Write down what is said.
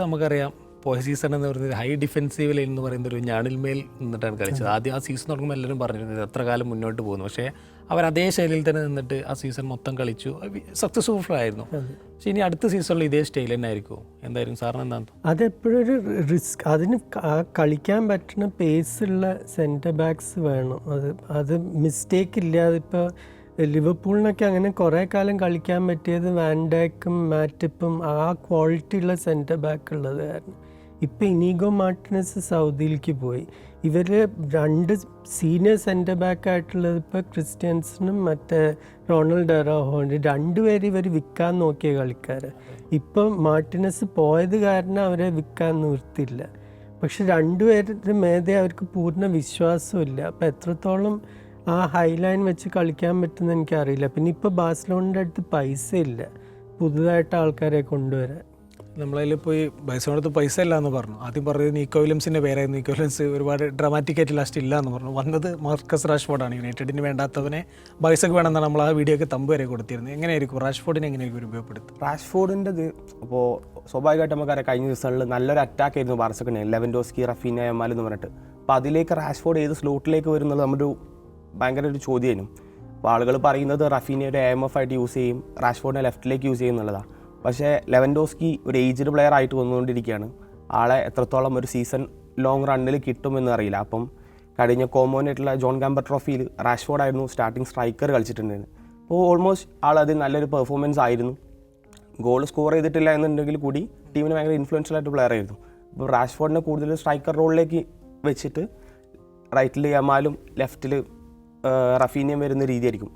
നമുക്കറിയാം പോയ സീസൺ എന്ന് പറയുന്നത് ഹൈ ഡിഫെൻസീവ് ലൈൻ എന്ന് പറയുന്ന ഒരു ഞാണിൽമേൽ നിന്നിട്ടാണ് കളിച്ചത്. ആദ്യം ആ സീസൺ തുടങ്ങുമ്പോൾ എല്ലാവരും പറഞ്ഞിരുന്നത് എത്ര കാലം മുന്നോട്ട് പോകുന്നു, പക്ഷേ അവർ അതേ ശൈലിയിൽ തന്നെ നിന്നിട്ട് ആ സീസൺ മൊത്തം കളിച്ചു, സക്സസ്ഫുൾ ആയിരുന്നു. പക്ഷേ ഇനി അടുത്ത സീസണിൽ ഇതേ സ്റ്റൈൽ തന്നെ ആയിരിക്കുമോ? എന്തായാലും സാറിന് എന്താണ്? അതെപ്പോഴും ഒരു റിസ്ക്. അതിന് കളിക്കാൻ പറ്റുന്ന പേസുള്ള സെൻറ്റർ ബാക്സ് വേണം. അത് മിസ്റ്റേക്ക് ഇല്ലാതെ ഇപ്പോൾ ലിവർപൂളിനൊക്കെ അങ്ങനെ കുറേ കാലം കളിക്കാൻ പറ്റിയത് വാൻഡാക്കും മാറ്റിപ്പും ആ ക്വാളിറ്റി ഉള്ള സെൻറ്റർ ബാക്ക് ഉള്ളത് കാരണം. ഇപ്പോൾ ഇനീഗോ മാർട്ടിനസ് സൗദിയിലേക്ക് പോയി. ഇവർ രണ്ട് സീനിയർ സെൻറ്റർ ബാക്ക് ആയിട്ടുള്ളത് ഇപ്പോൾ ക്രിസ്ത്യൻസനും മറ്റേ റൊണാൾഡ് അറാഹോണ്ട് രണ്ടുപേരും ഇവർ വിൽക്കാൻ നോക്കിയ കളിക്കാർ. ഇപ്പം മാർട്ടിനസ് പോയത് കാരണം അവരെ വിൽക്കാൻ നിർത്തില്ല. പക്ഷെ രണ്ടുപേരുടെ മേധേ അവർക്ക് പൂർണ്ണ വിശ്വാസമില്ല. അപ്പോൾ എത്രത്തോളം ആ ഹൈലൈൻ വെച്ച് കളിക്കാൻ പറ്റുമെന്ന് എനിക്കറിയില്ല. പിന്നെ ഇപ്പോൾ ബാഴ്സലോണിൻ്റെ അടുത്ത് പൈസ ഇല്ല പുതുതായിട്ട് ആൾക്കാരെ കൊണ്ടുവരാൻ. നമ്മളതിൽ പോയി ബാഴ്സലോണത്ത് പൈസ ഇല്ല എന്ന് പറഞ്ഞു. ആദ്യം പറഞ്ഞത് നീക്കോ വില്യംസിൻ്റെ പേരായിരുന്നു. നീക്കോ വില്യംസ് ഒരുപാട് ഡ്രാമാറ്റിക് ആയിട്ട് ലാസ്റ്റ് ഇല്ല എന്ന് പറഞ്ഞു. വന്നത് മാർക്കസ് റാഷ്ഫോർഡാണ്. യുണൈറ്റഡിന് വേണ്ടാത്തവനെ ബാഴ്സക്ക് വേണമെന്നാണ് നമ്മൾ ആ വീഡിയോക്ക് തമ്പ് വരെ കൊടുത്തിരുന്നത്. എങ്ങനെയായിരിക്കും റാഷ്ഫോർഡിനെ എങ്ങനെയായിരിക്കും ഉപയോഗപ്പെടുത്തുക? റാഷ്ഫോർഡിൻ്റെ അപ്പോൾ സ്വാഭാവികമായിട്ട് നമുക്കറിയാം കഴിഞ്ഞ ദിവസങ്ങളിൽ നല്ലൊരു അറ്റാക്ക് ആയിരുന്നു ബാർസക്ക്, ലെവൻഡോസ്കി, റഫീന, യമാൽ എന്ന് പറഞ്ഞിട്ട്. അപ്പോൾ അതിലേക്ക് റാഷ്ഫോർഡ് ഏത് സ്ലോട്ടിലേക്ക് വരുന്നത് നമ്മുടെ ഭയങ്കര ഒരു ചോദ്യമായിരുന്നു. അപ്പോൾ ആളുകൾ പറയുന്നത് റഫീനയുടെ AMF ആയിട്ട് യൂസ് ചെയ്യും, റാഷ്ഫോർഡിനെ ലെഫ്റ്റിലേക്ക് യൂസ് ചെയ്യും എന്നുള്ളതാണ്. പക്ഷേ ലെവൻഡോസ്കി ഒരു ഏജ്ഡ് പ്ലെയർ ആയിട്ട് വന്നുകൊണ്ടിരിക്കുകയാണ്. ആളെ എത്രത്തോളം ഒരു സീസൺ ലോങ് റണ്ണിൽ കിട്ടുമെന്ന് അറിയില്ല. അപ്പം കഴിഞ്ഞ കോമോനായിട്ടുള്ള ജോൺ ഗാമ്പർ ട്രോഫിയിൽ റാഷ്ഫോർഡായിരുന്നു സ്റ്റാർട്ടിങ് സ്ട്രൈക്കർ കളിച്ചിട്ടുണ്ടായിരുന്നു. അപ്പോൾ ഓൾമോസ്റ്റ് ആളത് നല്ലൊരു പെർഫോമൻസ് ആയിരുന്നു. ഗോൾ സ്കോർ ചെയ്തിട്ടില്ല എന്നുണ്ടെങ്കിൽ കൂടി ടീമിന് ഭയങ്കര ഇൻഫ്ലുവൻഷ്യൽ ആയിട്ട് പ്ലെയർ ആയിരുന്നു. അപ്പോൾ റാഷ്ഫോർഡിനെ കൂടുതൽ സ്ട്രൈക്കർ റോളിലേക്ക് വെച്ചിട്ട് റൈറ്റിൽ യമാലും ലെഫ്റ്റിൽ റഫീനയും വരുന്ന രീതിയായിരിക്കും.